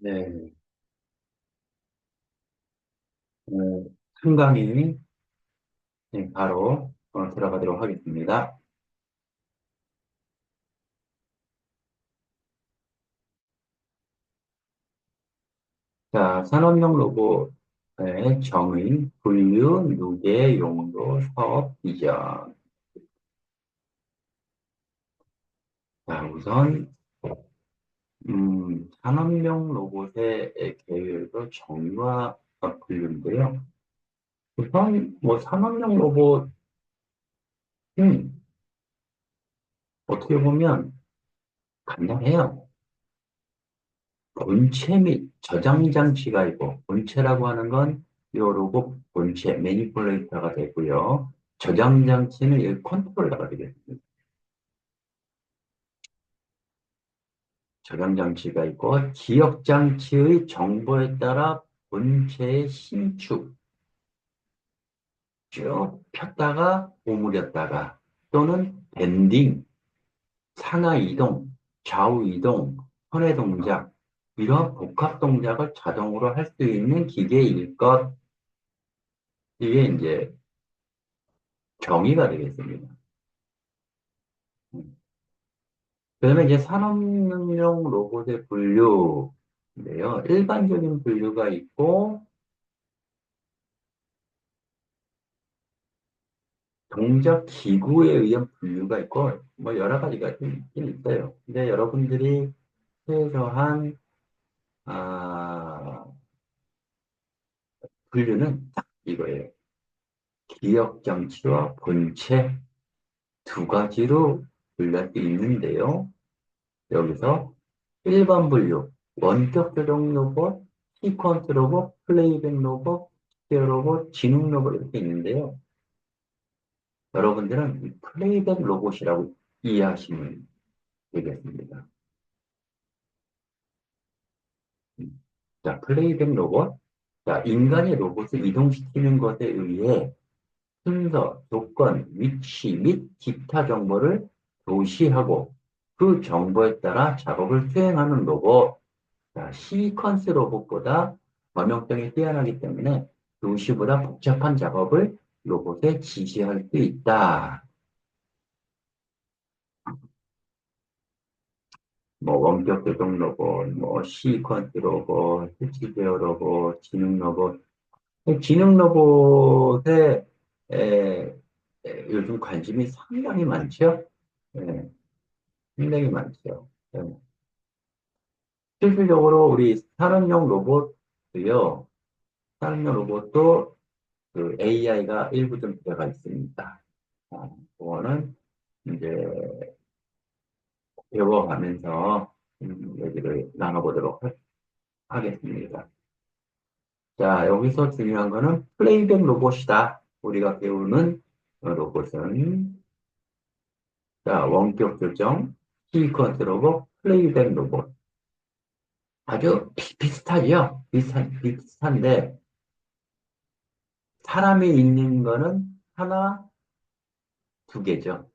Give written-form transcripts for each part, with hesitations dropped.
네, 한 강의 바로 들어가도록 하겠습니다. 자, 산업용 로봇의 정의, 분류, 누계, 용도, 사업, 비전. 자, 우선 산업용 로봇의 계열도 정의와 분류인데요. 우선 뭐 산업용 로봇은 어떻게 보면 간단해요. 본체 및 저장 장치가 있고, 본체라고 하는 건 이 로봇 본체, 매니플레이터가 되고요. 저장 장치는 이 컨트롤러가 되겠습니다. 저장 장치가 있고, 기억 장치의 정보에 따라 본체의 신축, 쭉 폈다가 오므렸다가, 또는 밴딩, 상하 이동, 좌우 이동, 선의 동작, 이런 복합 동작을 자동으로 할 수 있는 기계일 것. 이게 이제 정의가 되겠습니다. 그다음에 이제 산업용 로봇의 분류인데요. 일반적인 분류가 있고, 동작 기구에 의한 분류가 있고, 뭐 여러 가지가 좀 있긴 있어요. 근데 여러분들이 최소한, 아, 분류는 딱 이거예요. 기억 장치와 본체 두 가지로 분류할 수 있는데요. 여기서 일반 분류, 원격 조종 로봇, 시퀀스 로봇, 플레이백 로봇, 스피어 로봇, 지능 로봇 이렇게 있는데요. 여러분들은 이 플레이백 로봇이라고 이해하시면 되겠습니다. 자, 플레이백 로봇. 자, 인간의 로봇을 이동시키는 것에 의해 순서, 조건, 위치 및 기타 정보를 도시하고 그 정보에 따라 작업을 수행하는 로봇. 자, 시퀀스 로봇보다 범용성이 뛰어나기 때문에 도시보다 복잡한 작업을 로봇에 지시할 수 있다. 뭐 원격 조종 로봇, 뭐 시퀀스 로봇, 스치제어 로봇, 지능 로봇. 지능 로봇에 에, 요즘 관심이 상당히 많죠. 예, 굉장히 많죠. 예. 실질적으로 우리 산업용 로봇도요. 산업용 로봇도 그 AI가 일부 좀 들어가 있습니다. 그거는 이제 배워가면서 얘기를 나눠보도록 하겠습니다. 자, 여기서 중요한 거는 플레이백 로봇이다. 우리가 배우는 로봇은 자, 원격 조정, 시퀀스 로봇, 플레이백 로봇. 아주 비슷하죠? 비슷한데 사람이 있는 거는 하나, 두 개죠.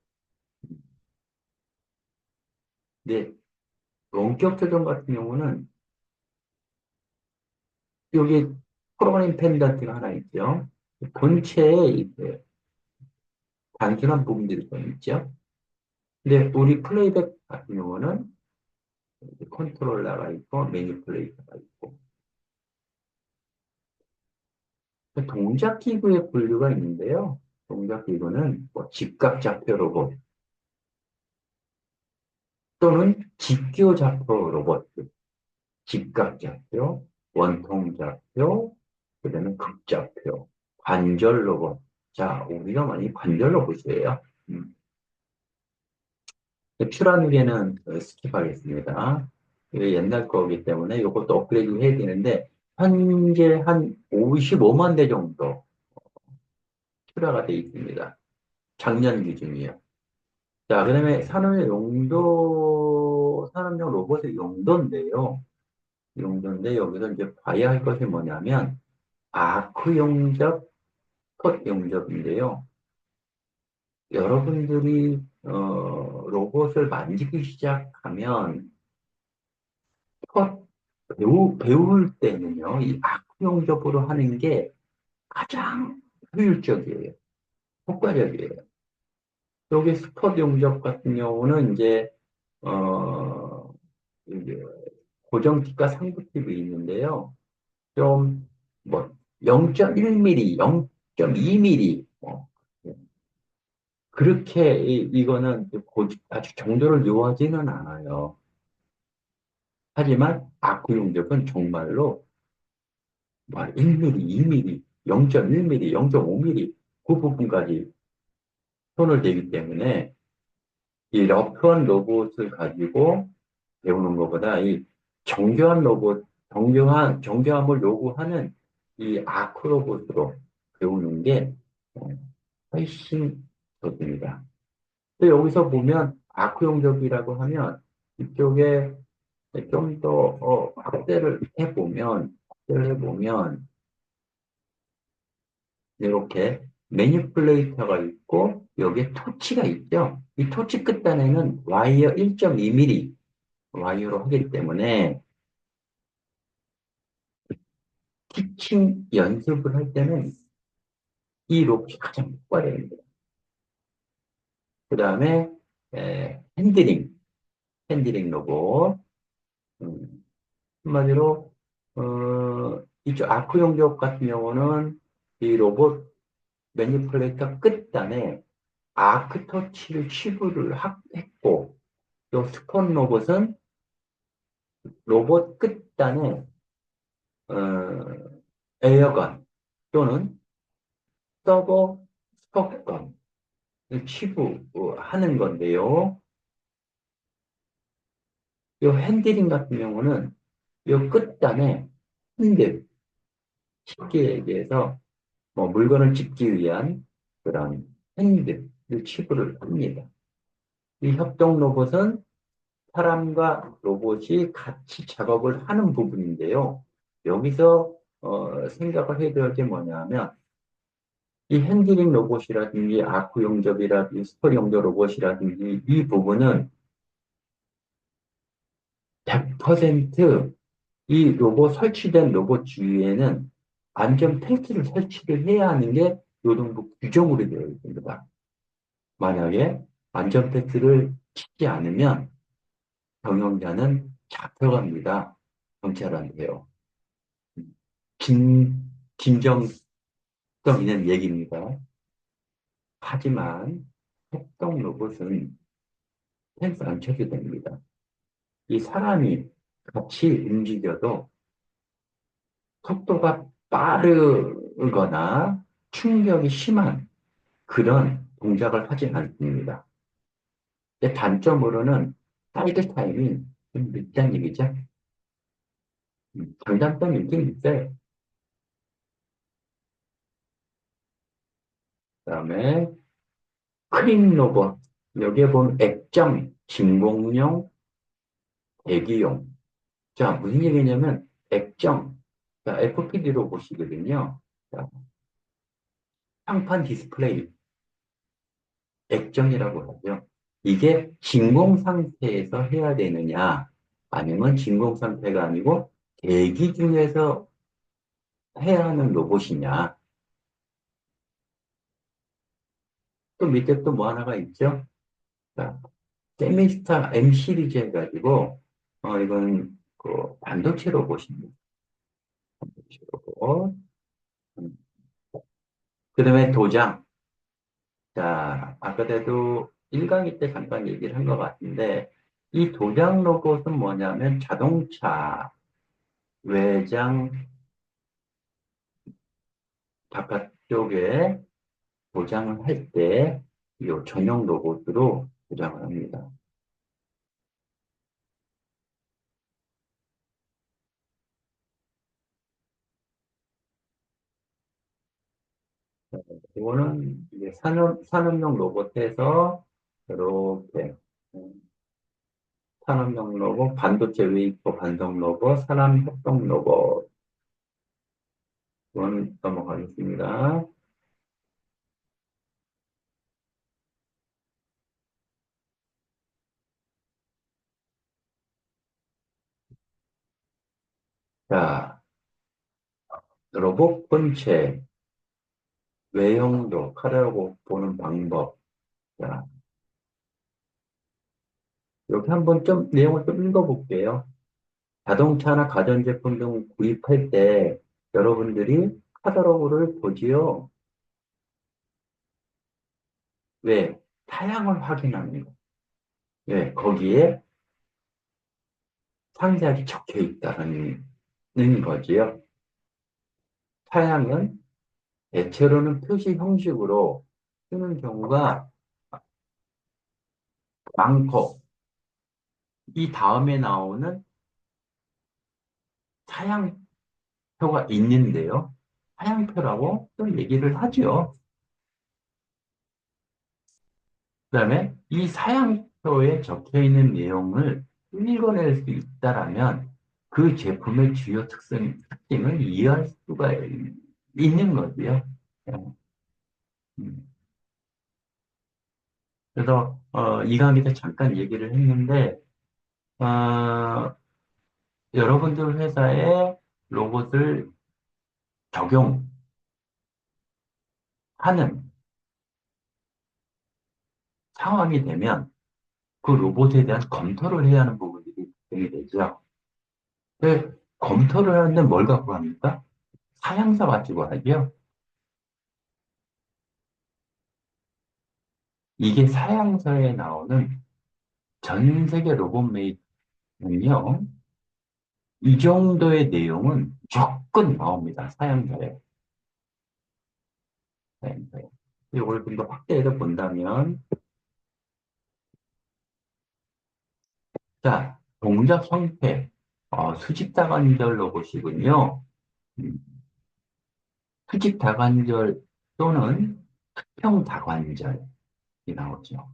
근데 원격 조정 같은 경우는 여기 프로그램 펜던트가 하나 있죠. 본체에 이제 단순한 부분들이 좀 있죠. 근데 우리 플레이백 같은 경우는 컨트롤러가 있고 매니플레이터가 있고 동작 기구의 분류가 있는데요. 동작 기구는 뭐 직각 좌표 로봇 또는 직교 좌표 로봇, 직각 좌표, 원통 좌표, 그다음에 극좌표, 관절 로봇. 자, 우리가 많이 관절 로봇이에요. 퓨라누리에는 스킵하겠습니다. 이게 옛날 거기 때문에 이것도 업그레이드 해야 되는데 현재 한 55만 대 정도 출하가 돼 있습니다. 작년 기준이요. 자, 그다음에 산업용 로봇의 용도인데요. 용도인데 여기서 이제 봐야 할 것이 뭐냐면 아크 용접, 컷 용접인데요. 여러분들이 로봇을 만지기 시작하면 컷 배울 때는요, 이 악용접으로 하는 게 가장 효율적이에요. 효과적이에요. 여기 스쿼트 용접 같은 경우는 이제, 이제 고정팁과 상부팁이 있는데요. 좀, 뭐, 0.1mm, 0.2mm, 뭐, 그렇게 이거는 아주 정도를 요하지는 않아요. 하지만 악구용접은 정말로 뭐 1mm, 2mm, 0.1mm, 0.5mm 그 부분까지 손을 대기 때문에 이 러프한 로봇을 가지고 배우는 것보다 이 정교한 로봇, 정교함을 요구하는 이 아크 로봇으로 배우는 게 어, 훨씬 좋습니다. 또 여기서 보면 아크 용접이라고 하면 이쪽에 좀 더 확대를 해보면 이렇게 매니플레이터가 있고 여기에 토치가 있죠. 이 토치 끝단에는 와이어 1.2mm 와이어로 하기 때문에 티칭 연습을 할 때는 이 록이 가장 효과적입니다. 그 다음에 핸들링 로봇. 음, 한마디로 이쪽 아크 용접 같은 경우는 이 로봇 매니플레이터 끝단에 아크 터치를 치부를 했고 또 스폰 로봇은 로봇 끝단에 어, 에어건 또는 서버 스포건 치부하는 건데요. 이 핸들링 같은 경우는 이 끝단에 핸들, 쉽게 얘기해서 뭐 물건을 짚기 위한 그런 핸들을 치부를 합니다. 이 협동 로봇은 사람과 로봇이 같이 작업을 하는 부분인데요. 여기서 생각을 해야 될 게 뭐냐면 이 핸들링 로봇이라든지 아크 용접이라든지 스토리 용접 로봇이라든지 이 부분은 100% 이 로봇 설치된 로봇 주위에는 안전 벨트를 설치를 해야 하는 게 노동부 규정으로 되어 있습니다. 만약에 안전 벨트를 치지 않으면 경영자는 잡혀갑니다. 경찰한테요. 진, 진정성 있는 얘기입니다. 하지만 협동 로봇은 펜스 안 쳐도 됩니다. 이 사람이 같이 움직여도 속도가 빠르거나 충격이 심한 그런 동작을 하지 않습니다. 단점으로는 사이드 타임이 좀 늦다는 얘기죠. 장단점이 있긴 있어요. 그다음에 크림 로봇. 여기에 보면 액정, 진공용, 대기용. 자, 무슨 얘기냐면 액정, 자, FPD 로봇이거든요. 자, 상판 디스플레이, 액정이라고 하죠. 이게 진공 상태에서 해야 되느냐, 아니면 진공 상태가 아니고 대기 중에서 해야 하는 로봇이냐. 또 밑에 또 뭐 하나가 있죠? 자, 세미스타 M 시리즈 해가지고, 이건 그 반도체 로봇입니다. 반도체 로봇. 그 다음에 도장. 자, 아까 전에도 1강의 때 잠깐 얘기를 한 것 같은데, 이 도장 로봇은 뭐냐면 자동차 외장 바깥쪽에 도장을 할 때, 이 전용 로봇으로 도장을 합니다. 이거는 이제 산업용 로봇에서 이렇게 산업용 로봇, 반도체 웨이퍼 반성 로봇, 사람 협동 로봇. 이건 넘어가겠습니다. 자, 로봇 본체, 외형도, 카라고 보는 방법. 자, 이렇게 한번 좀 내용을 좀 읽어볼게요. 자동차나 가전제품 등 구입할 때 여러분들이 카탈로그를 보지요. 왜? 사양을 확인하는 거. 왜? 거기에 상세하게 적혀 있다는 거지요. 사양은 대체로는 표시 형식으로 쓰는 경우가 많고, 이 다음에 나오는 사양표가 있는데요. 사양표라고 또 얘기를 하죠. 그다음에 이 사양표에 적혀 있는 내용을 읽어낼 수 있다라면 그 제품의 주요 특징을 이해할 수가 있는 거고요. 음. 그래서 이 강의도 잠깐 얘기를 했는데 어, 여러분들 회사에 로봇을 적용하는 상황이 되면 그 로봇에 대한 검토를 해야 하는 부분들이 되게 되죠. 그 검토를 하는데 뭘 갖고 합니까? 사양서 가지고 하죠. 이게 사양서에 나오는 전 세계 로봇 메이커는요, 이 정도의 내용은 무조건 나옵니다. 사양서에. 사양서에. 이걸 좀 더 확대해서 본다면, 자, 동작 형태, 수직 다관절 로봇이군요. 음, 수직 다관절 또는 수평 다관절이 나오죠.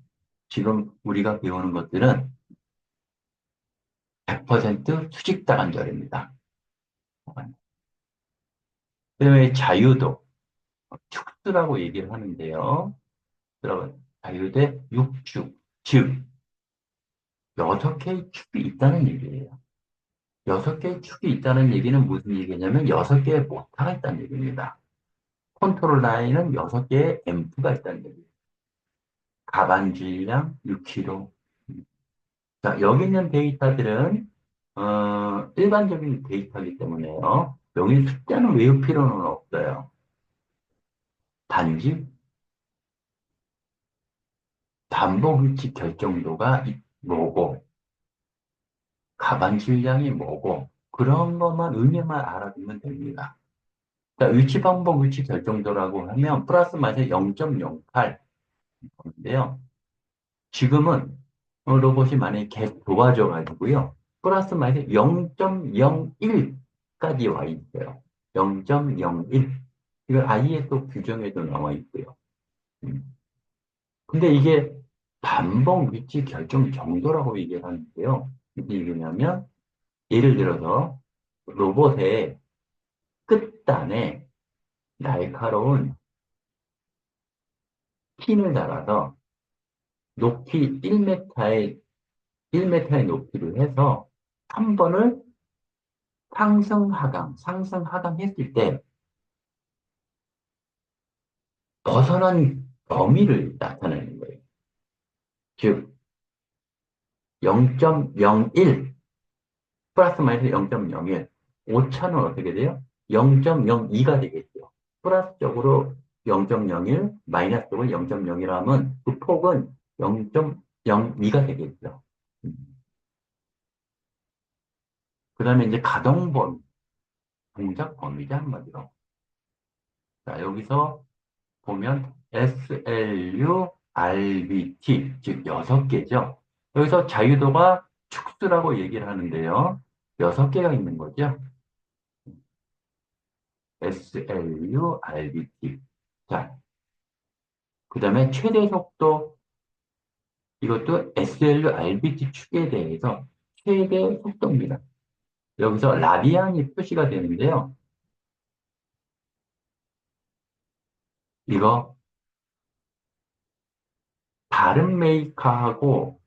지금 우리가 배우는 것들은 100% 수직 다관절입니다. 그다음에 자유도, 축수라고 얘기를 하는데요. 여러분, 자유대 6축, 즉, 6개의 축이 있다는 얘기예요. 6개의 축이 있다는 얘기는 무슨 얘기냐면 6개의 모터가 있다는 얘기입니다. 컨트롤 라인은 6개의 앰프가 있다는 얘기예요. 가반 주행량 6km. 자, 여기 있는 데이터들은 일반적인 데이터이기 때문에요. 여기 숫자는 외울 필요는 없어요. 단지 반복 위치 결정도가 뭐고 가반 질량이 뭐고 그런 것만 의미만 알아두면 됩니다. 자, 위치 반복 위치 결정도라고 하면 플러스 마이너스 0.08인데요. 지금은 로봇이 만약에 계속 좋아져 가지고요. 플러스 마이너스 0.01까지 와 있어요. 0.01. 이걸 아예 또 규정에도 나와 있고요. 음. 근데 이게 반복 위치 결정 정도라고 얘기를 하는데요. 무슨 얘기냐면 예를 들어서 로봇의 끝단에 날카로운 핀을 달아서 높이 1m의 높이를 해서 한 번을 상승, 하강 했을 때 벗어난 범위를 나타내는 거예요. 즉, 0.01 플러스 마이너스 0.01 오차는 어떻게 돼요? 0.02가 되겠죠. 플러스 쪽으로 0.01, 마이너스 쪽으로 0.01 하면 그 폭은 0.02가 되겠죠. 그 다음에 이제 가동 범위, 동작 범위자 한마디로. 자, 여기서 보면 SLU, RBT, 즉 6개죠. 여기서 자유도가 축수라고 얘기를 하는데요. 6개가 있는 거죠. SLU, RBT. 자, 그 다음에 최대 속도, 이것도 SLU, RBT 축에 대해서 최대 속도입니다. 여기서 라디안이 표시가 되는데요. 이거 다른 메이커하고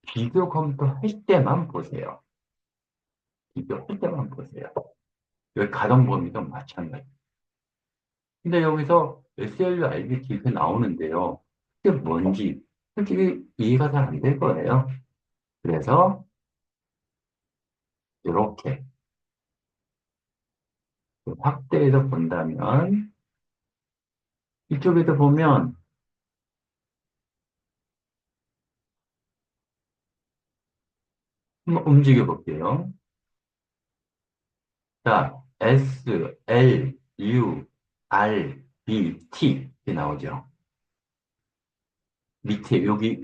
비교 검토할 때만 보세요. 비교할 때만 보세요. 여기 가동 범위도 마찬가지. 근데 여기서 SLU, RBT 이렇게 나오는데요. 이게 뭔지 솔직히 이해가 잘 안 될 거예요. 그래서 이렇게 확대해서 본다면 이쪽에서 보면 한번 움직여 볼게요. 자, S, L, U, R, B, T 이렇게 나오죠. 밑에 여기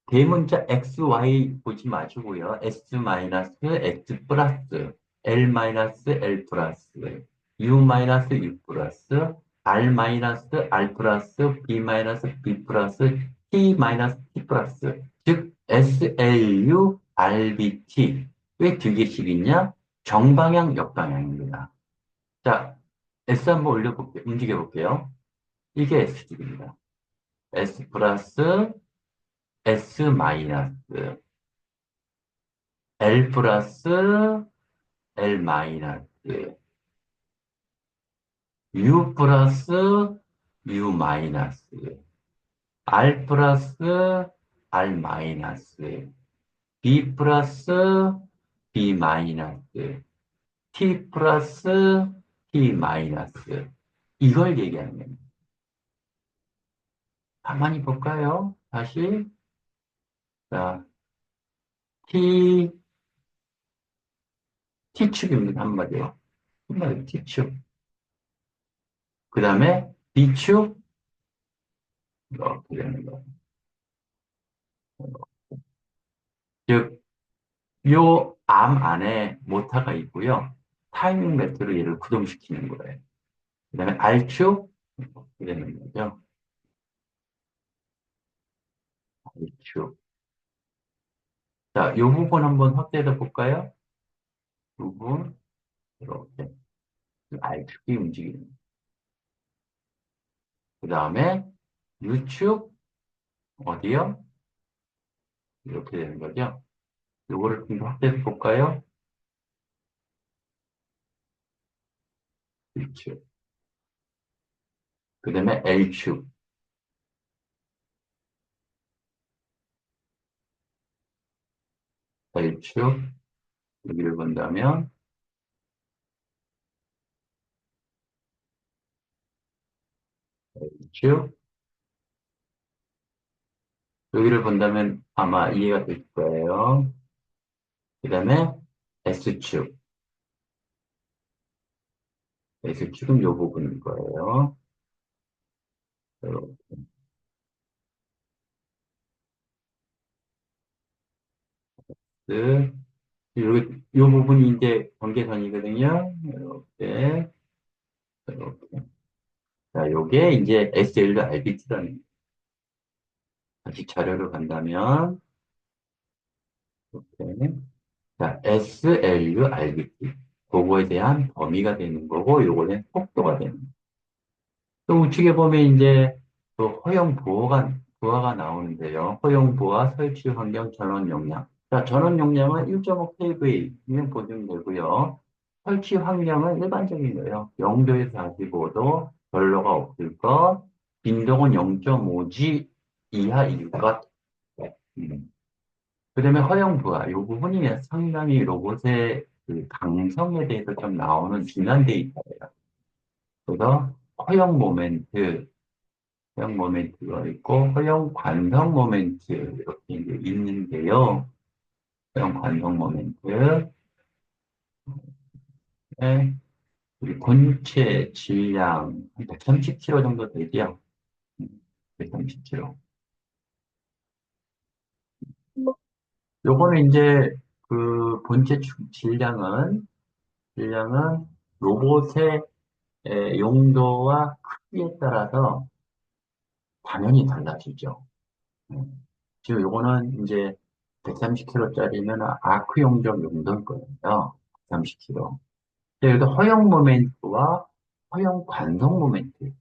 대문자 XY 보지 마시고요. S 마이너스 X 플러스 L 마이너스 L 플러스 U 마이너스 U 플러스 R 마이너스 R 플러스 B 마이너스 B 플러스 T 마이너스 T 플러스 즉 SLU RBT 왜 두 개씩 있냐? 정방향 역방향입니다. 자, S 한번 올려볼게요. 움직여볼게요. 이게 S축입니다. S 플러스 S 마이너스 L 플러스 L 마이너스 U 플러스 U 마이너스 R 플러스 R 마이너스 B 플러스 B 마이너스 T 플러스 T 마이너스 이걸 얘기하는 겁니다. 가만히 볼까요? 다시 자, T T축입니다. 한마디로. 한마디로 T축. 그 다음에 B축 이렇게 되는 거예요. 즉, 요 암 안에 모타가 있고요. 타이밍 매트로 얘를 구동시키는 거예요. 그 다음에 R축 이렇게 되는 거죠. R축. 자, 요 부분 한번 확대해서 볼까요? 부분 이렇게 R축이 움직이는 거예요. 그 다음에 U축 어디요? 이렇게 되는 거죠. 요거를 좀 확대해서 볼까요? U축. 그 다음에 L축. L축. 여기를 본다면 L축. 여기를 본다면 아마 이해가 될 거예요. 그 다음에 S축. S축은 요 부분인 거예요. 이렇게. 여기, 요 부분이 이제 경계선이거든요. 이렇게, 이렇게. 자, 요게 이제 SL과 RBT라는, 다시 자료를 간다면, 이렇게. 자, SLU, RBT. 그거에 대한 범위가 되는 거고, 요거는 속도가 되는 거고. 또 우측에 보면 이제 또 부하가 나오는데요. 허용 부하, 설치 환경, 전원 용량. 자, 전원 용량은 1.5kV면 보증되고요. 설치 환경은 일반적인 거예요. 0도에서 45도, 별로가 없을 것, 빈도는 0.5G 이하일 것. 음. 그다음에 허용 부하, 이 부분이 상당히 로봇의 그 강성에 대해서 좀 나오는 중요한 데이터예요. 그래서 허용 모멘트가 있고, 허용 관성 모멘트, 이렇게 이제 있는데요. 허용 관성 모멘트, 네. 우리 본체 질량 한 130kg 정도 되죠? 130kg. 요거는 이제 그 본체 질량은 로봇의 용도와 크기에 따라서 당연히 달라지죠. 음. 지금 요거는 이제 130kg짜리면 아크 용접 용도일 거예요. 130kg. 여기도 허용 모멘트와 허용 관성 모멘트.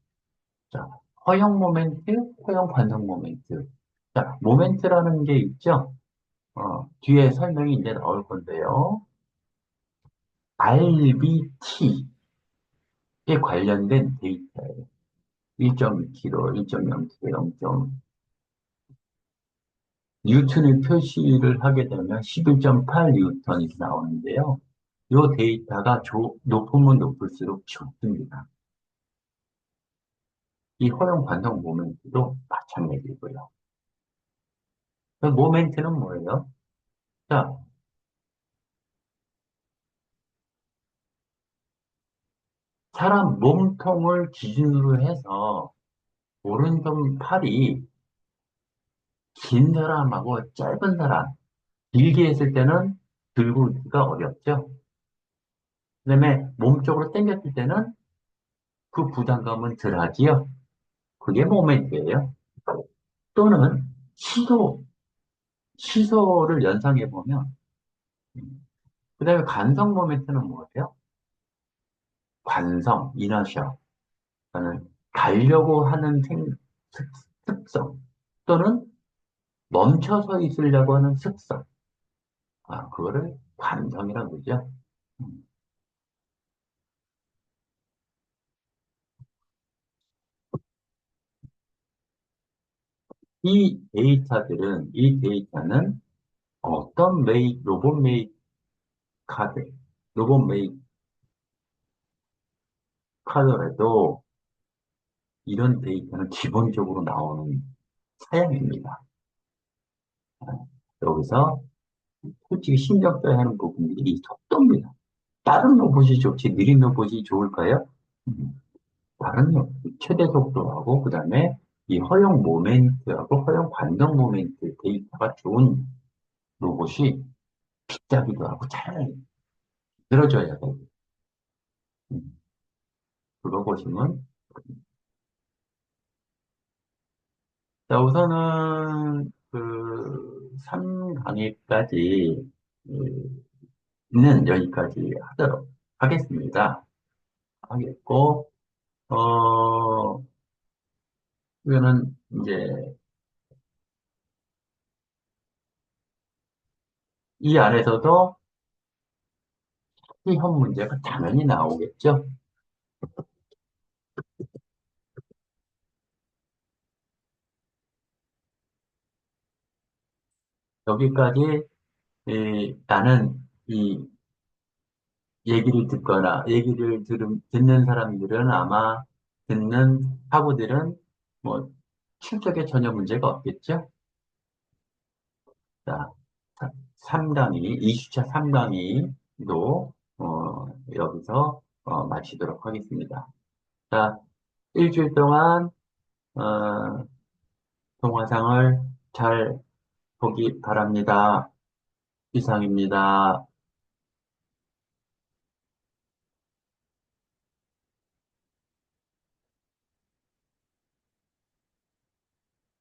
자, 허용 모멘트, 허용 관성 모멘트. 자, 모멘트라는 게 있죠? 뒤에 설명이 이제 나올 건데요. RBT에 관련된 데이터예요. 1.2kg, 1.0kg, 0. 뉴턴을 표시를 하게 되면 11.8 뉴턴이 나오는데요. 이 데이터가 높으면 높을수록 좋습니다. 이 허용 반동 모멘트도 마찬가지고요. 그 모멘트는 뭐예요? 자, 사람 몸통을 기준으로 해서 오른손 팔이 긴 사람하고 짧은 사람, 길게 했을 때는 들고 있기가 어렵죠. 그다음에 몸쪽으로 당겼을 때는 그 부담감은 덜하지요. 그게 모멘트예요. 또는 시도, 시소를 연상해 보면, 그다음에 관성 모멘트는 뭐예요? 관성, 이너셔. 그러니까 가려고 하는 특, 특성 또는 멈춰서 있으려고 하는 습성. 아, 그거를 관성이라고 그러죠. 음. 이 데이터는 어떤 로봇 메이드 카드, 로봇 메이드 카드라도 이런 데이터는 기본적으로 나오는 사양입니다. 여기서 솔직히 신경 써야 하는 부분이 이 속도입니다. 다른 로봇이 좋지, 느린 로봇이 좋을까요? 음, 다른 최대 속도하고, 그 다음에 이 허용 모멘트하고 허용 반동 모멘트 데이터가 좋은 로봇이 비싸기도 하고 잘 들어줘야 돼요. 음, 그거 보시면. 자, 우선은 그 3강의까지 는 여기까지 하도록 하겠습니다. 하겠고, 어, 이거는 이제 이 안에서도 시험 문제가 당연히 나오겠죠. 여기까지 나는 이 얘기를 듣거나 듣는 사람들은 아마 듣는 학우들은 뭐 출석에 전혀 문제가 없겠죠. 자, 3강의, 2주차 3강의도 여기서 마치도록 하겠습니다. 자, 일주일 동안 어, 동화상을 잘 보기 바랍니다. 이상입니다.